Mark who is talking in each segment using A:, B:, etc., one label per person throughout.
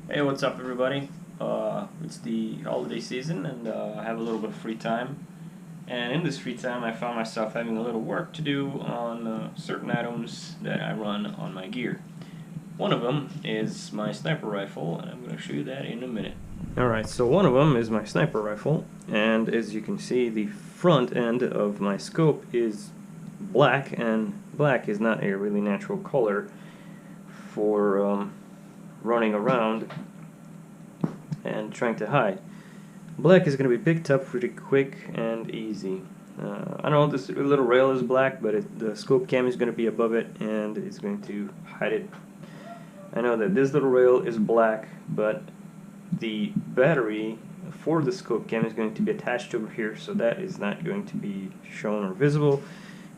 A: Hey, what's up, everybody? It's the holiday season, and I have a little bit of free time. And in this free time, I found myself having a little work to do on certain items that I run on my gear. One of them is my sniper rifle, and I'm going to show you that in a minute. Alright, so one of them is my sniper rifle, and as you can see, the front end of my scope is black, and black is not a really natural color for running around and trying to hide. Black is going to be picked up pretty quick and easy. I know this little rail is black, but the scope cam is going to be above it and it's going to hide it. I know that this little rail is black, but the battery for the scope cam is going to be attached over here, so that is not going to be shown or visible.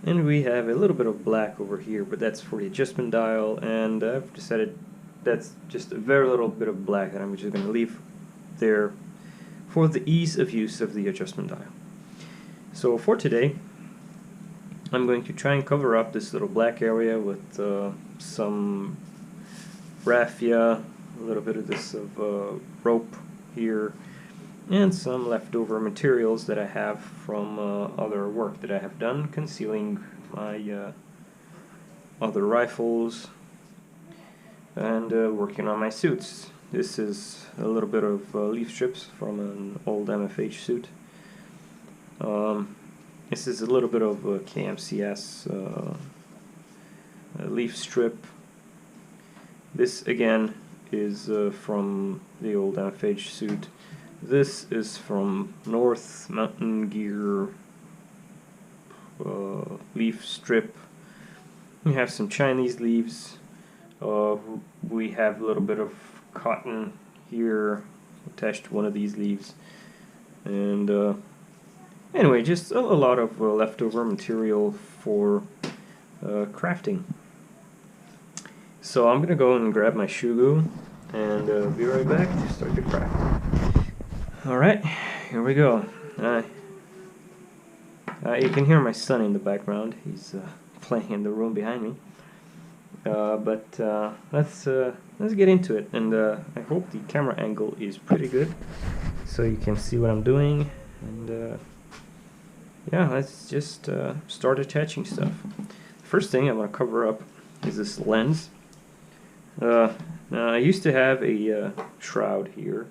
A: And we have a little bit of black over here, but that's for the adjustment dial, and I've decided that's just a very little bit of black that I'm just going to leave there for the ease of use of the adjustment dial. So for today, I'm going to try and cover up this little black area with some raffia, a little bit of this rope here, and some leftover materials that I have from other work that I have done, concealing my other rifles and working on my suits. This is a little bit of leaf strips from an old MFH suit. This is a little bit of KMCS leaf strip. This again is from the old MFH suit. This is from North Mountain Gear leaf strip. We have some Chinese leaves. We have a little bit of cotton here attached to one of these leaves, and anyway, just a lot of leftover material for crafting. So I'm gonna go and grab my shoe glue and be right back to start the craft. Alright, here we go. You can hear my son in the background. He's playing in the room behind me. Let's get into it, and I hope the camera angle is pretty good so you can see what I'm doing, and yeah, let's just start attaching stuff. First thing I want to cover up is this lens. Now I used to have a shroud here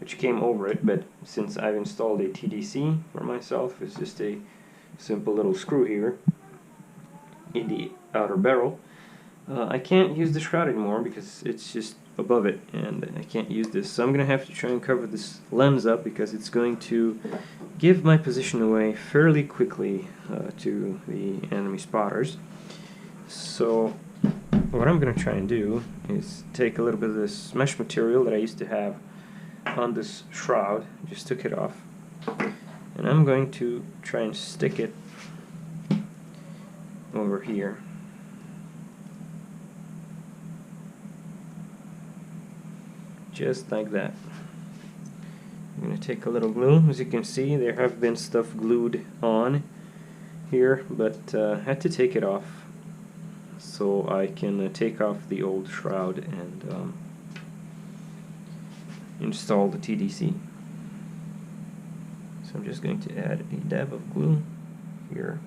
A: which came over it, but since I've installed a TDC for myself, it's just a simple little screw here in the outer barrel. I can't use the shroud anymore because it's just above it and I can't use this, so I'm gonna have to try and cover this lens up because it's going to give my position away fairly quickly to the enemy spotters. So what I'm gonna try and do is take a little bit of this mesh material that I used to have on this shroud, just took it off, and I'm going to try and stick it over here. Just like that. I'm going to take a little glue. As you can see, there have been stuff glued on here, but I had to take it off so I can take off the old shroud and install the TDC. So I'm just going to add a dab of glue here.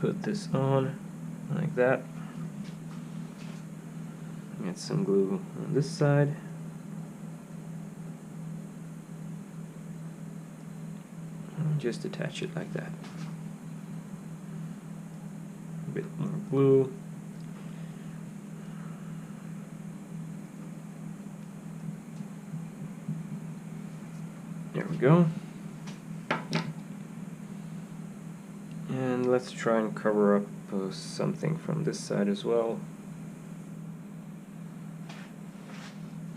A: Put this on like that. Get some glue on this side. And just attach it like that. A bit more glue. There we go. And let's try and cover up something from this side as well.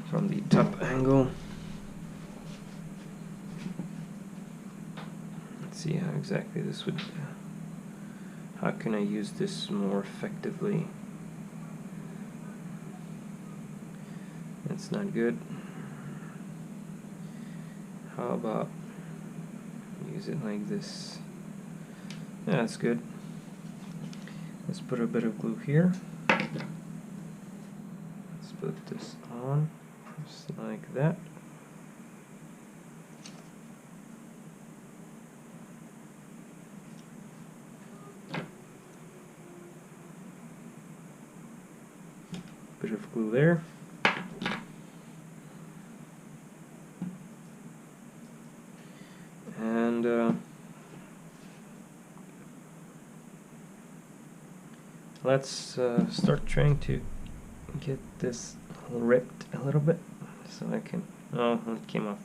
A: From the top angle. Let's see how exactly this would... how can I use this more effectively? That's not good. How about use it like this? Yeah, that's good. Let's put a bit of glue here. put this on, just like that. Bit of glue there. And let's start trying to get this ripped a little bit so I can, oh, it came off.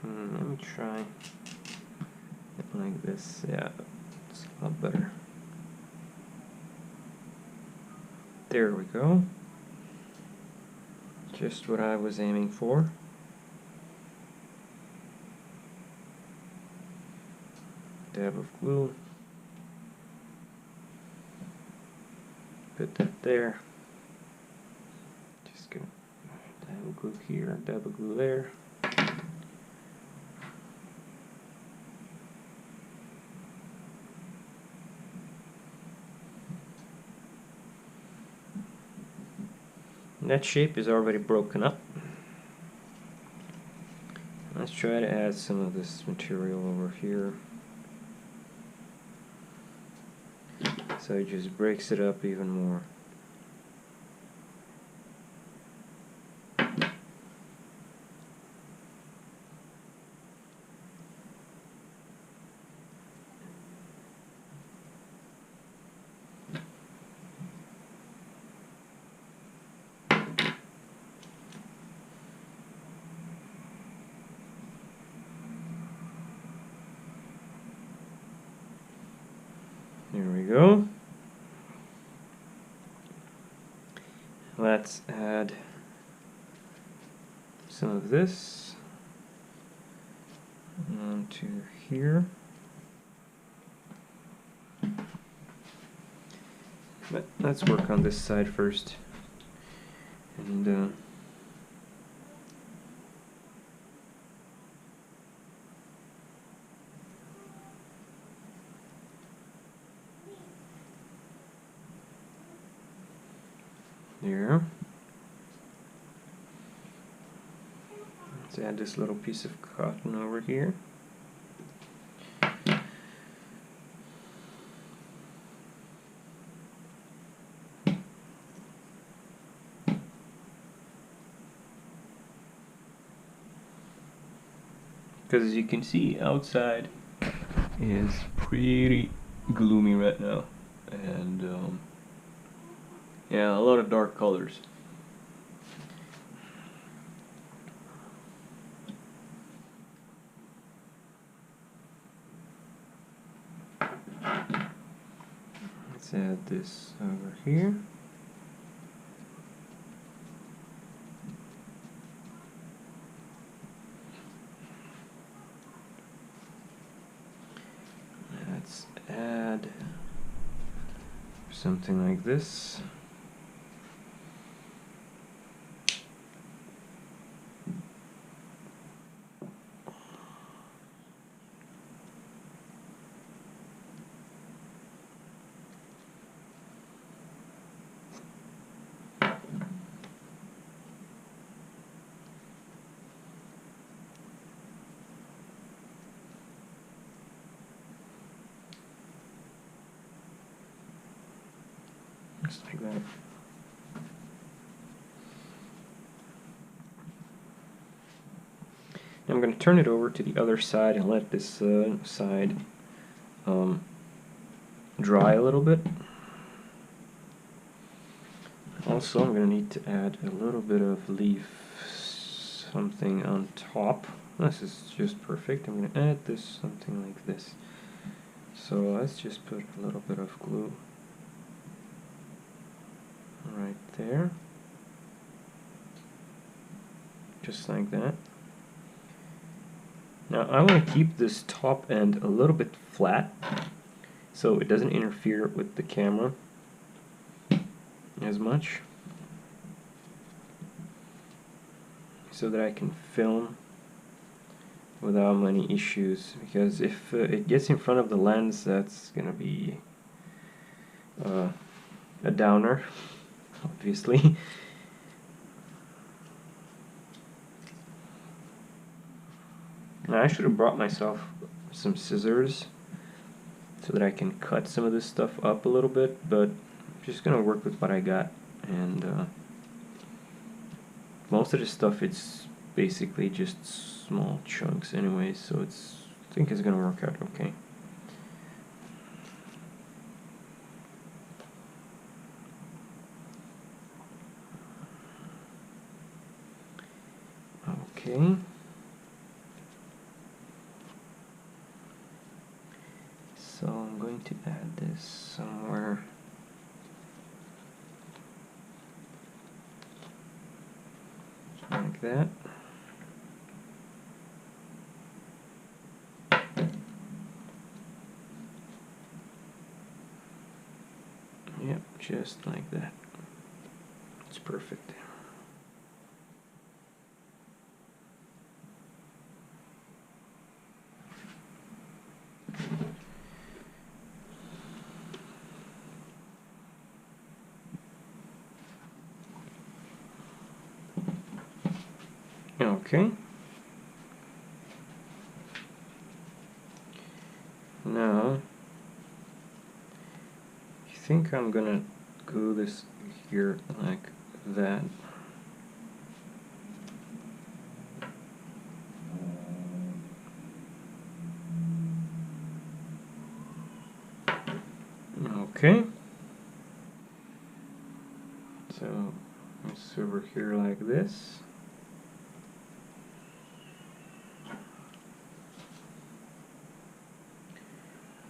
A: Let me try it like this. Yeah, it's a lot better. There we go. Just what I was aiming for. Dab of glue. Put that there. Just gonna dab of glue here, dab of glue there. And that shape is already broken up. Let's try to add some of this material over here. So it just breaks it up even more. There we go. Let's add some of this onto here. But let's work on this side first. And there. Let's add this little piece of cotton over here. Because as you can see, outside is pretty gloomy right now, and yeah, a lot of dark colors. Let's add this over here. Let's add something like this. Just like that. Now I'm going to turn it over to the other side and let this side dry a little bit. Also, I'm going to need to add a little bit of leaf something on top. This is just perfect. I'm going to add this something like this. So let's just put a little bit of glue right there, just like that. Now I want to keep this top end a little bit flat so it doesn't interfere with the camera as much, so that I can film without many issues, because if it gets in front of the lens, that's gonna be a downer. obviously. Now I should have brought myself some scissors so that I can cut some of this stuff up a little bit, but I'm just gonna work with what I got. And most of this stuff, it's basically just small chunks anyway, so I think it's gonna work out okay. Okay. So I'm going to add this somewhere. Like that. Yep, just like that. It's perfect. Okay. Now, I think I'm gonna glue this here like that. Okay. So it's over here like this.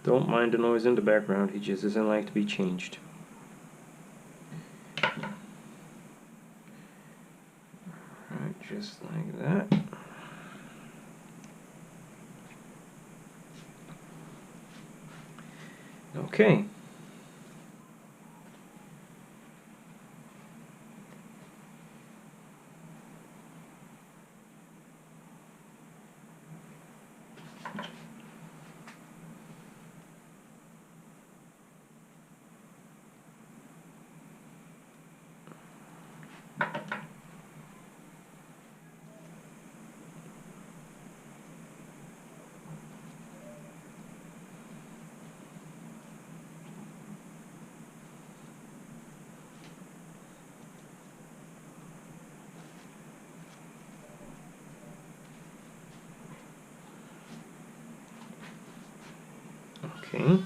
A: Don't mind the noise in the background, he just doesn't like to be changed. Alright, just like that. Okay. Okay.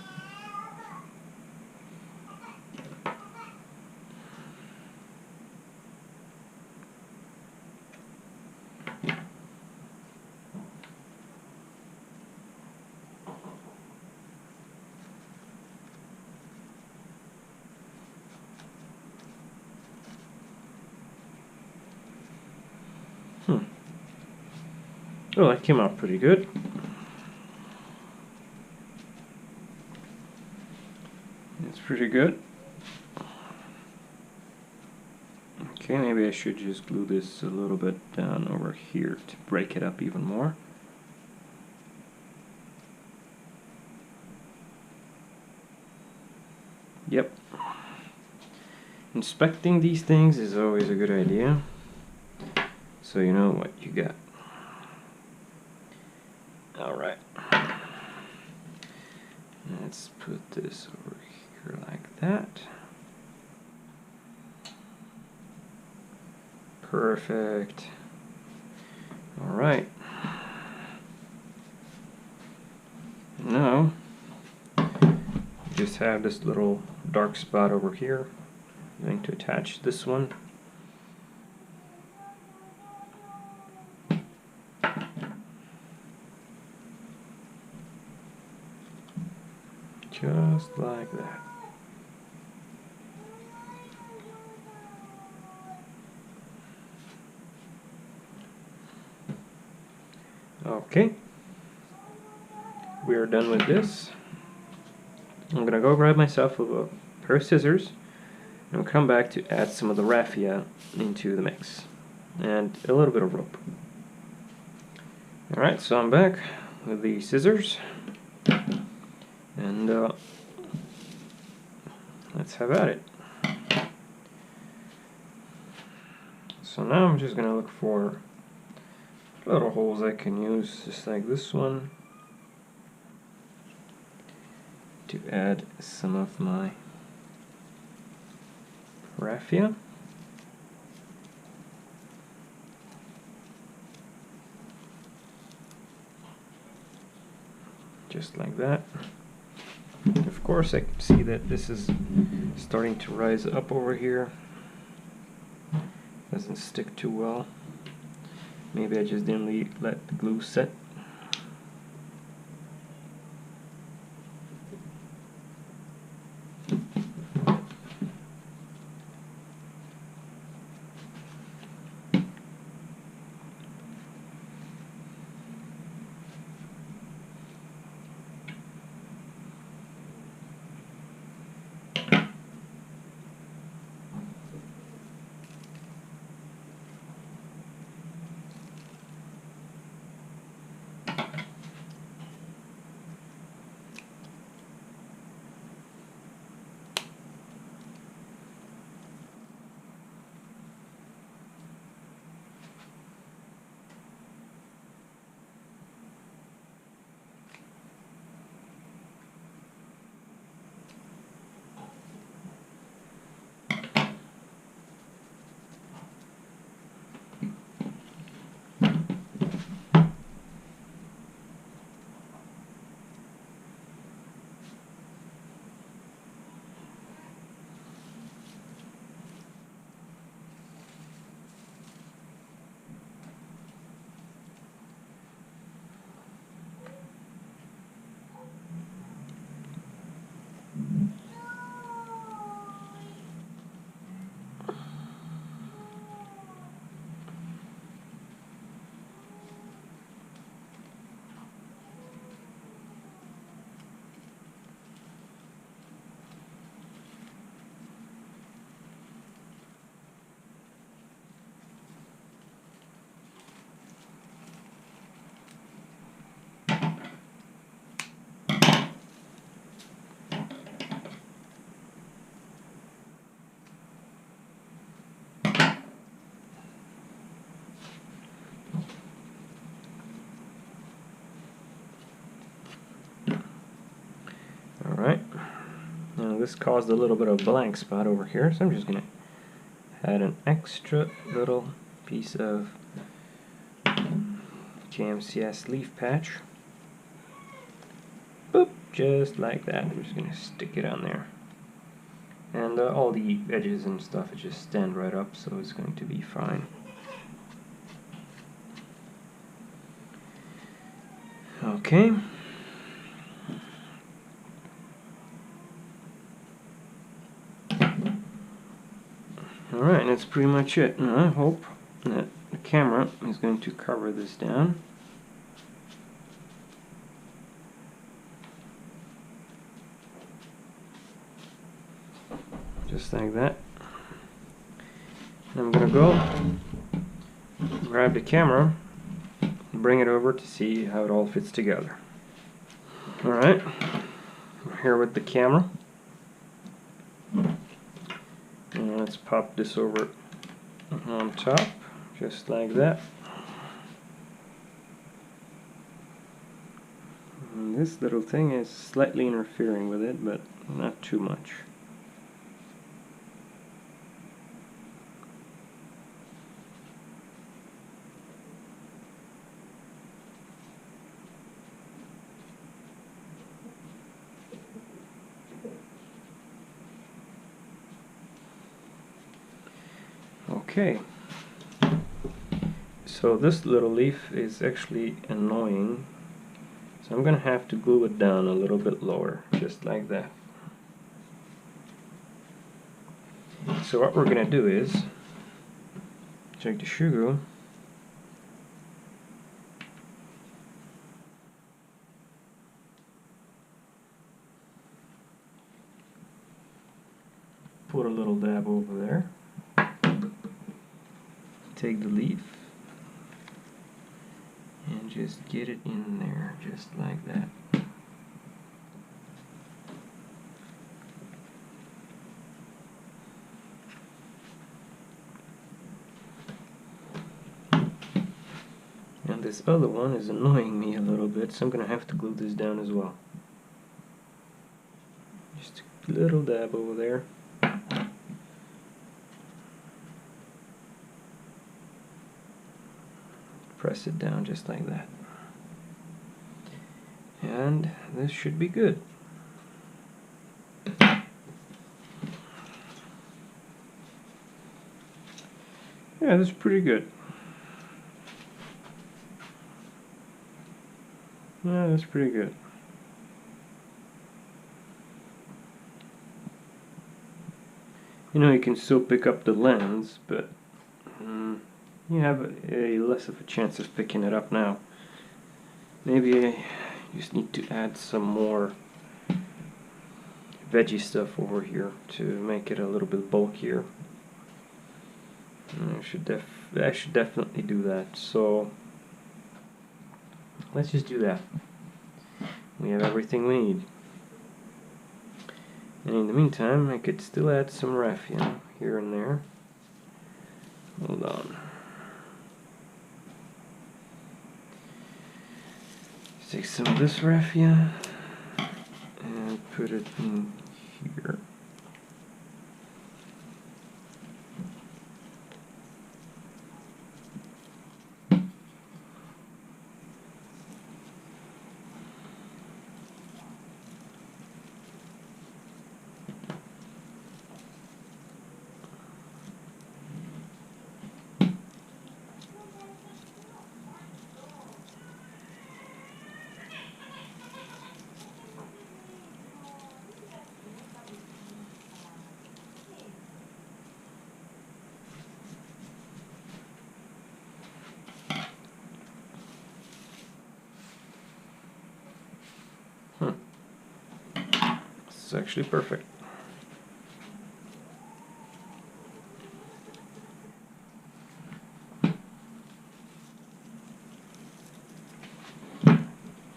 A: Oh, that came out pretty good. It's pretty good. Okay, maybe I should just glue this a little bit down over here to break it up even more. Yep. Inspecting these things is always a good idea, so you know what you got. Alright. Let's put this over here like that. Perfect. Alright. Now, just have this little dark spot over here. I'm going to attach this one. Just like that. Okay. We are done with this. I'm gonna go grab myself a pair of scissors and come back to add some of the raffia into the mix and a little bit of rope. Alright, so I'm back with the scissors and let's have at it. So now I'm just going to look for little holes I can use, just like this one, to add some of my raffia. Just like that. Of course, I can see that this is starting to rise up over here. Doesn't stick too well. Maybe I just didn't let the glue set. Alright, now this caused a little bit of a blank spot over here, so I'm just going to add an extra little piece of JMCS leaf patch. Boop, just like that. I'm just going to stick it on there. And all the edges and stuff just stand right up, so it's going to be fine. Okay. Alright, and that's pretty much it. And I hope that the camera is going to cover this down. Just like that. And I'm going to go grab the camera and bring it over to see how it all fits together. Alright, I'm here with the camera. And let's pop this over on top, just like that. And this little thing is slightly interfering with it, but not too much. Okay, so this little leaf is actually annoying, so I'm gonna have to glue it down a little bit lower, just like that. So what we're gonna do is take the shoe glue, put a little dab over there. Take the leaf and just get it in there, just like that. this other one is annoying me a little bit, so I'm gonna have to glue this down as well. Just a little dab over there. Press it down just like that. And this should be good. Yeah, this is pretty good. Yeah, that's pretty good. You know, you can still pick up the lens, but you have a less of a chance of picking it up now. Maybe I just need to add some more veggie stuff over here to make it a little bit bulkier. I should definitely do that. So let's just do that. We have everything we need. And in the meantime, I could still add some raffia here and there. Hold on. Take some of this raffia and put it in here. It's actually perfect.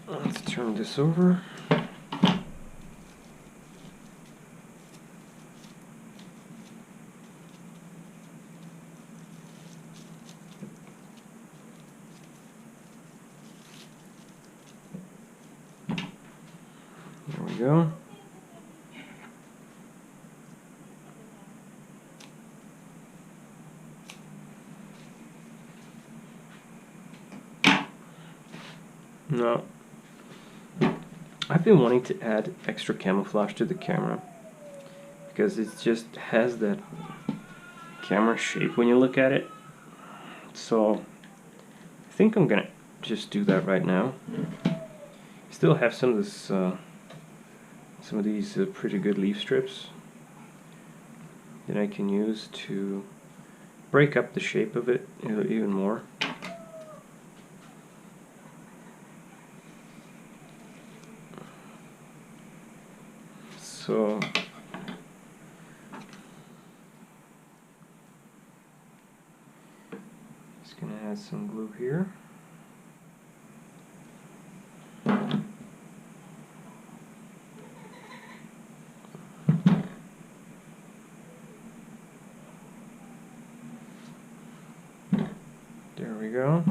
A: Let's turn this over. There we go. Now, I've been wanting to add extra camouflage to the camera because it just has that camera shape when you look at it. So I think I'm gonna just do that right now. Still have some of this, some of these pretty good leaf strips that I can use to break up the shape of it even more. So just gonna add some glue here. There we go.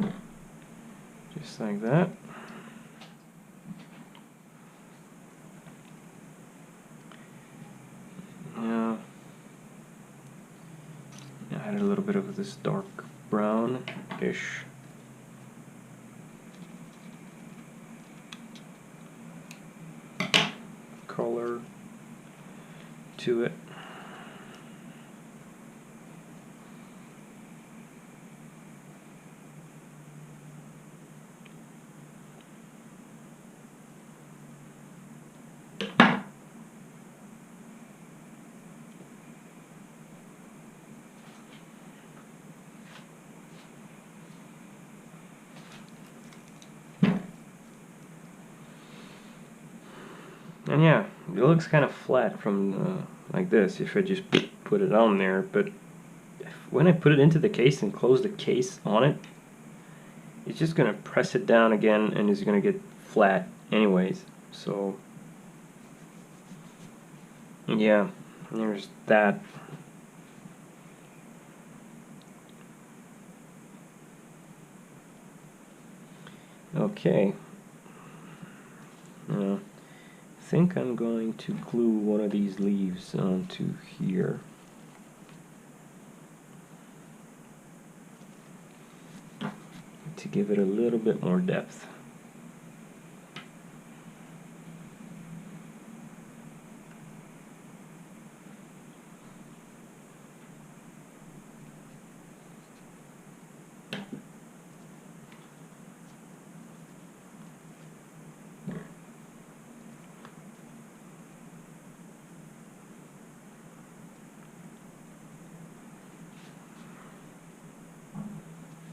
A: Just like that. Add a little bit of this dark brown-ish color to it. And yeah, it looks kind of flat from like this if I just put it on there, but when I put it into the case and close the case on it, it's just gonna press it down again and it's gonna get flat anyways. So yeah, there's that. Okay. Now, I think I'm going to glue one of these leaves onto here. To give it a little bit more depth.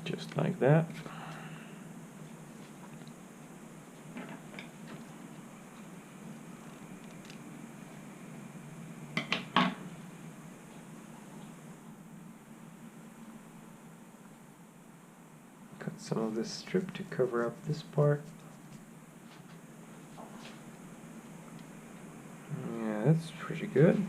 A: Just like that. Cut some of this strip to cover up this part. Yeah, that's pretty good.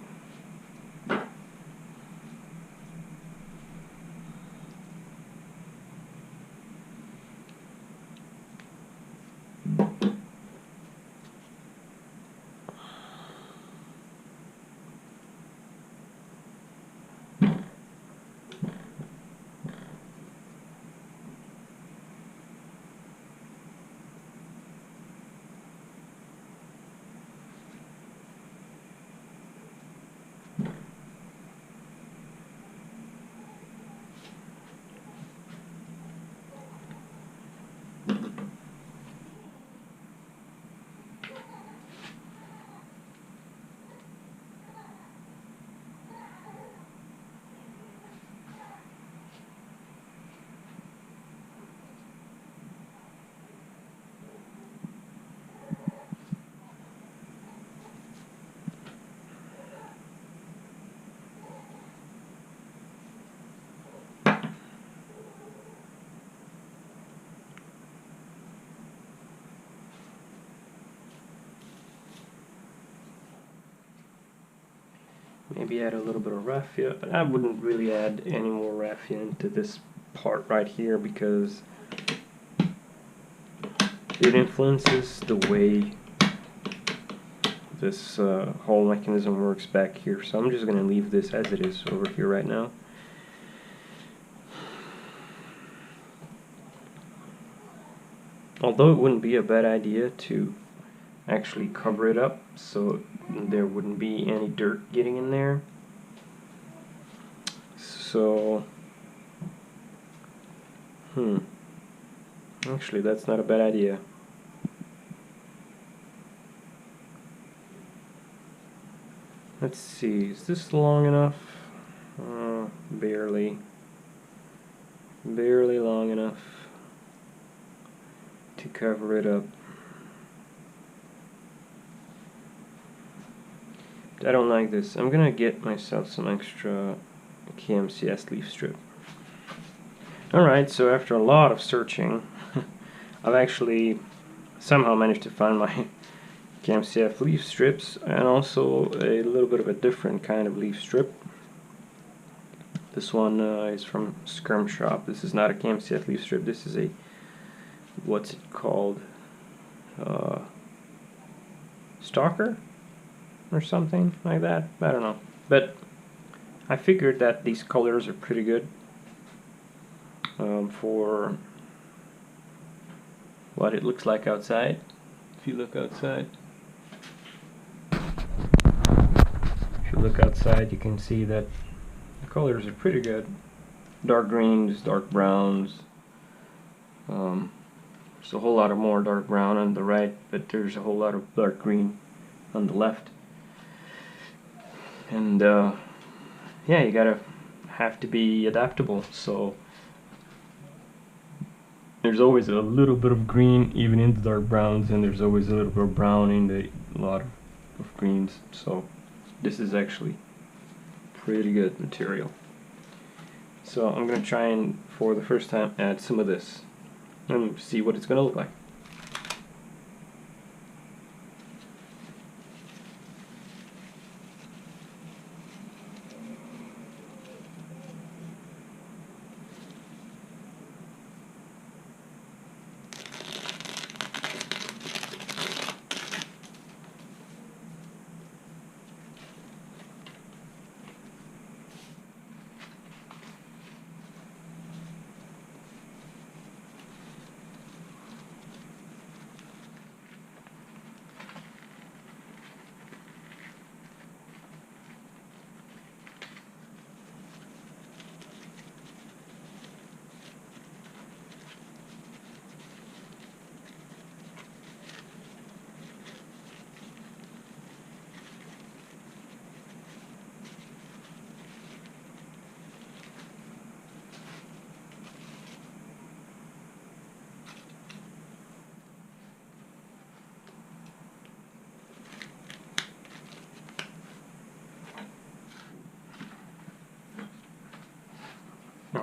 A: Maybe add a little bit of raffia, but I wouldn't really add any more raffia into this part right here because it influences the way this whole mechanism works back here. So I'm just going to leave this as it is over here right now. Although it wouldn't be a bad idea to actually cover it up so there wouldn't be any dirt getting in there. So, actually that's not a bad idea. Let's see, is this long enough? Barely long enough to cover it up. I don't like this. I'm gonna get myself some extra KMCS leaf strip. Alright, so after a lot of searching, I've actually somehow managed to find my KMCF leaf strips and also a little bit of a different kind of leaf strip. This one is from Skirm Shop. This is not a KMCF leaf strip. This is a, what's it called? Stalker? Or something like that. I don't know. But I figured that these colors are pretty good for what it looks like outside. If you look outside. If you look outside, you can see that the colors are pretty good. Dark greens, dark browns. There's a whole lot of more dark brown on the right, but there's a whole lot of dark green on the left. And yeah, you have to be adaptable. So there's always a little bit of green even in the dark browns, and there's always a little bit of brown in the lot of greens. So this is actually pretty good material. So I'm gonna try and, for the first time, add some of this and see what it's gonna look like.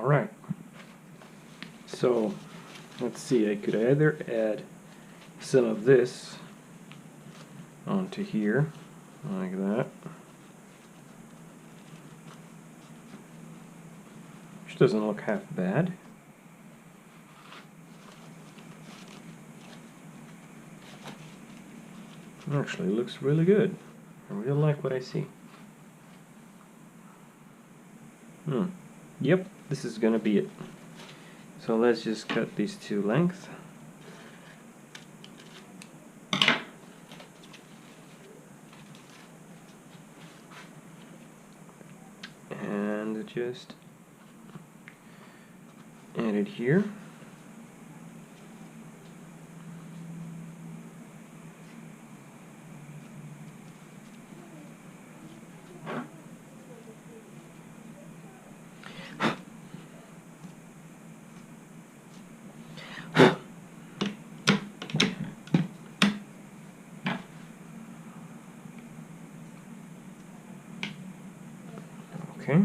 A: Alright, so let's see, I could either add some of this onto here, like that, which doesn't look half bad. Actually, looks really good. I really like what I see. Yep, this is gonna be it. So let's just cut these two lengths. And just add it here. Okay.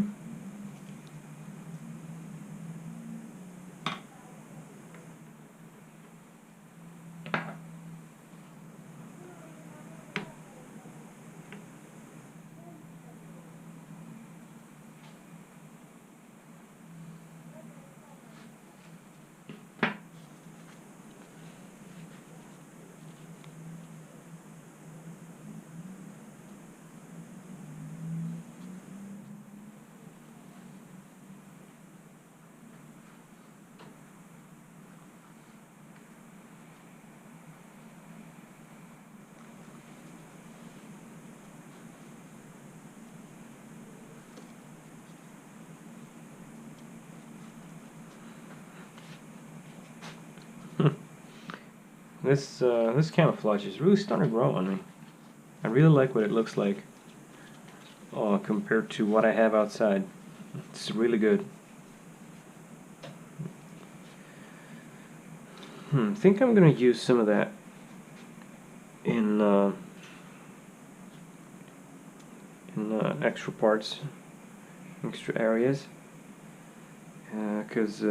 A: This camouflage is really starting to grow on me. I really like what it looks like compared to what I have outside. It's really good. I think I'm gonna use some of that in extra parts, extra areas, because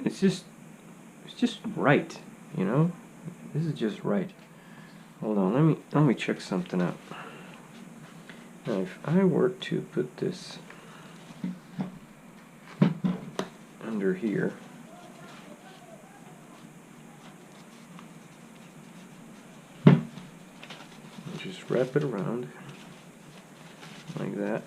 A: it's just right, you know. This is just right. Hold on, let me check something out. Now, if I were to put this under here, just wrap it around like that.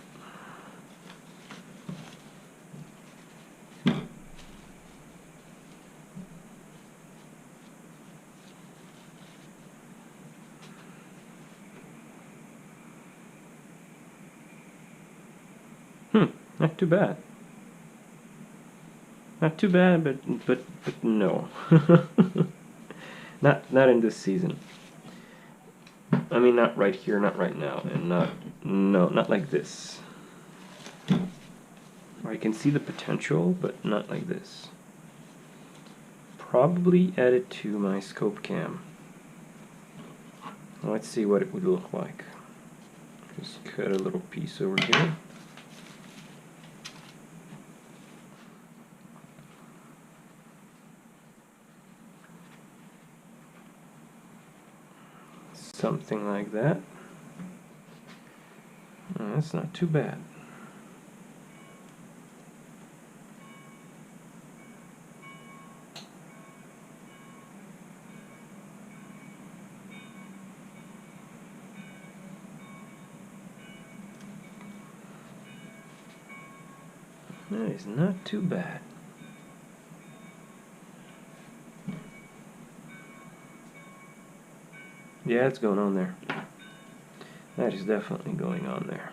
A: Not too bad. Not too bad, but no. Not in this season. I mean, not right here, not right now, and not like this. I can see the potential, but not like this. Probably add it to my scope cam. Let's see what it would look like. Just cut a little piece over here. Something like that. That's not too bad. That is not too bad. Yeah, it's going on there. That is definitely going on there.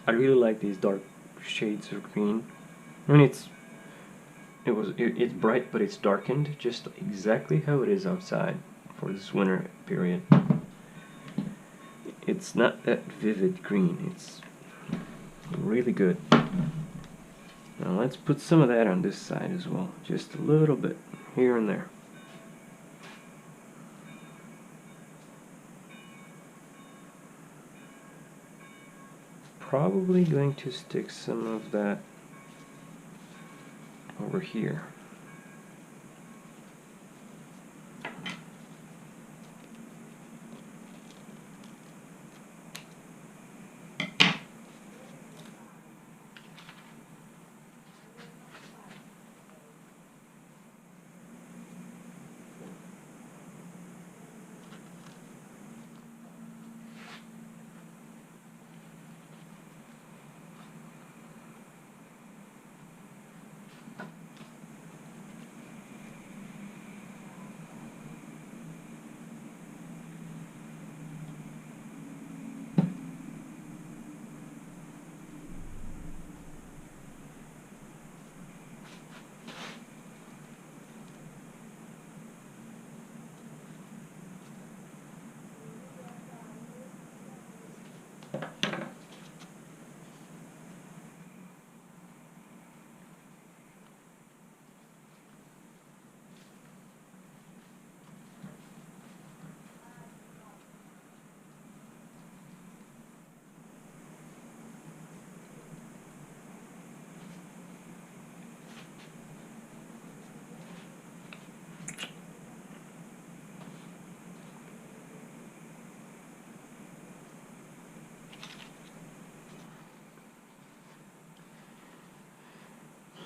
A: I really like these dark shades of green. I mean, it's bright, but it's darkened just exactly how it is outside for this winter period. It's not that vivid green. It's really good. Now let's put some of that on this side as well, just a little bit here and there. Probably going to stick some of that over here.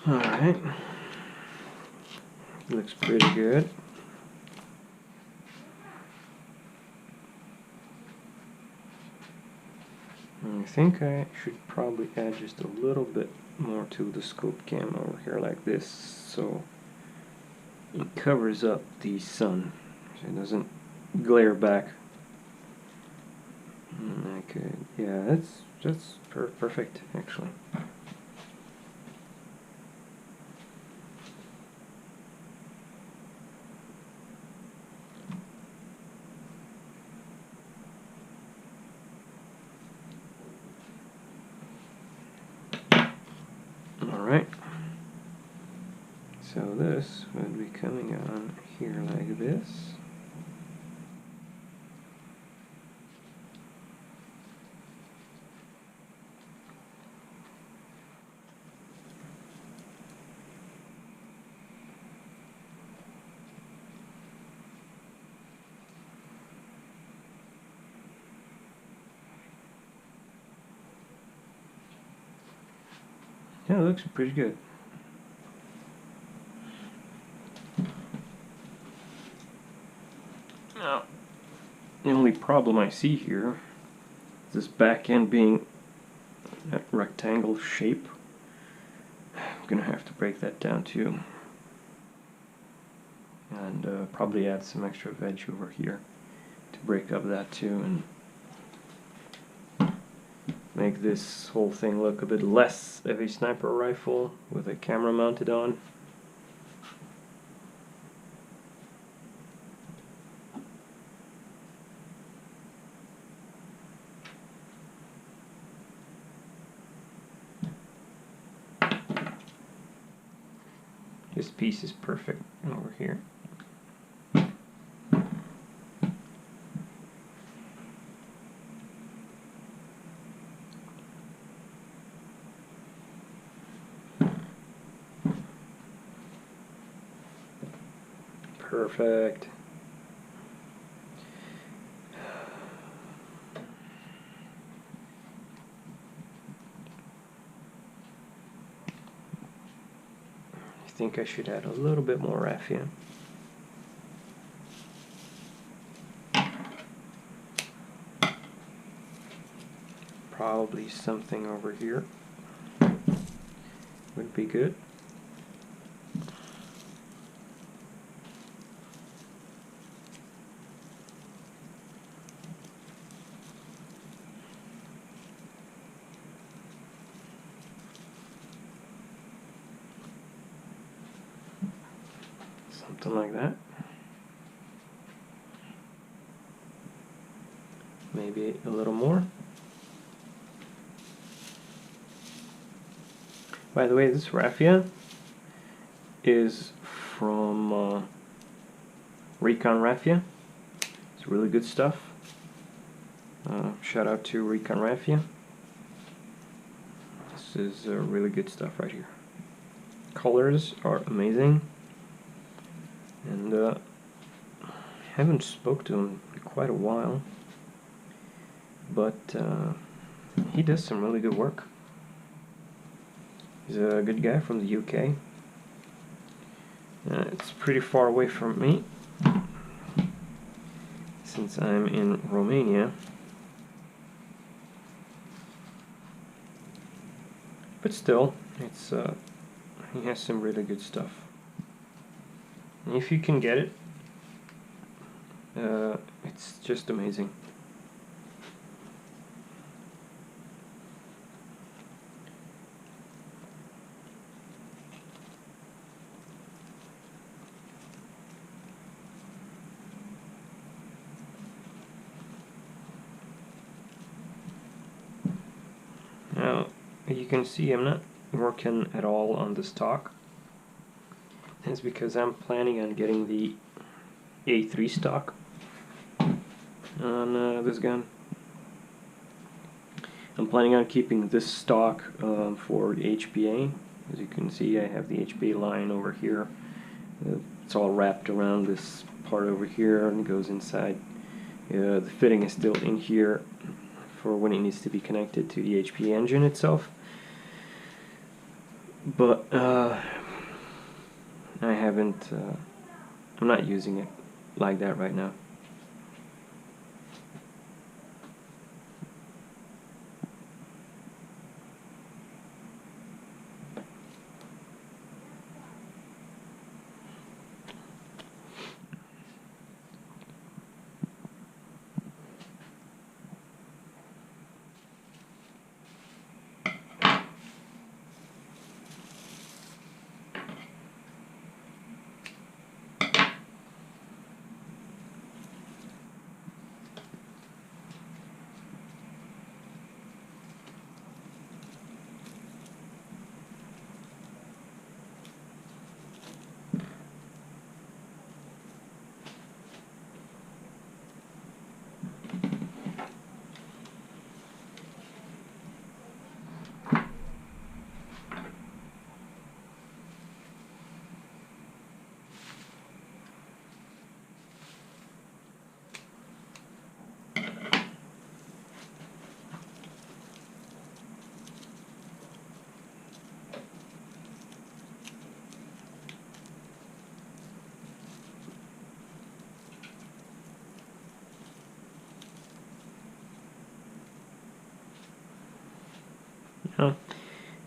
A: Alright, looks pretty good. I think I should probably add just a little bit more to the scope cam over here like this, so it covers up the sun so it doesn't glare back. And I could, yeah, that's perfect actually. Alright, so this would be coming on here like this. Yeah, it looks pretty good. Now, the only problem I see here is this back end being that rectangle shape. I'm gonna have to break that down too. And probably add some extra veg over here to break up that too and make this whole thing look a bit less of a sniper rifle with a camera mounted on. This piece is perfect over here. Perfect. I think I should add a little bit more raffia. Probably something over here would be good. Something like that. Maybe a little more. By the way, this raffia is from Recon Raffia. It's really good stuff. Shout out to Recon Raffia. This is really good stuff right here. Colors are amazing, and I haven't spoke to him in quite a while, but he does some really good work. He's a good guy from the UK. It's pretty far away from me since I'm in Romania, but still, it's he has some really good stuff. And if you can get it, it's just amazing. Now, you can see I'm not working at all on the stock. It's because I'm planning on getting the A3 stock on this gun. I'm planning on keeping this stock for the HPA. As you can see, I have the HPA line over here. It's all wrapped around this part over here and goes inside. The fitting is still in here for when it needs to be connected to the HP engine itself, but I haven't, I'm not using it like that right now.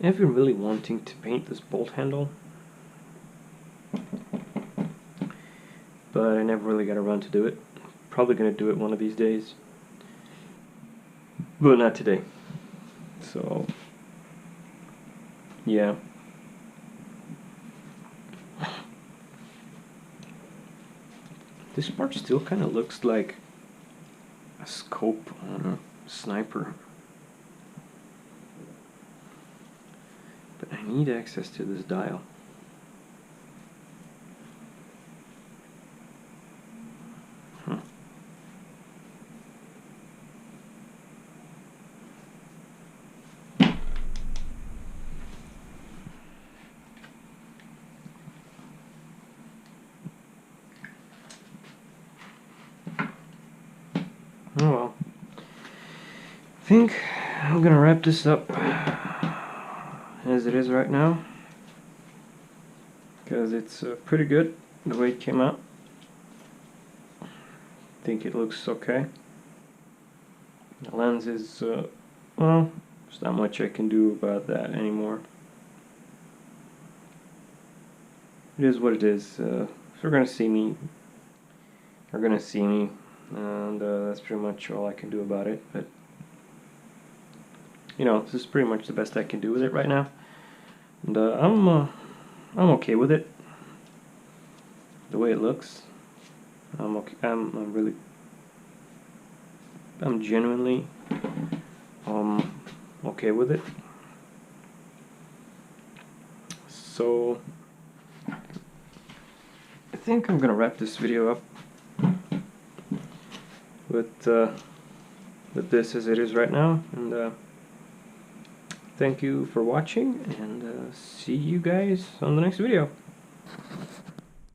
A: I've been really wanting to paint this bolt handle, but I never really got around to do it. Probably gonna do it one of these days, but not today. So, yeah. This part still kind of looks like a scope on a sniper. But I need access to this dial. Oh well. I think I'm gonna wrap this up as it is right now, because it's pretty good the way it came out. I think it looks okay. The lens is, well, there's not much I can do about that anymore. It is what it is. If you're gonna see me, you're gonna see me, and that's pretty much all I can do about it. But you know, this is pretty much the best I can do with it right now, and I'm okay with it. the way it looks. I'm okay. I'm genuinely okay with it. So I think I'm gonna wrap this video up with this as it is right now, and thank you for watching, and see you guys on the next video.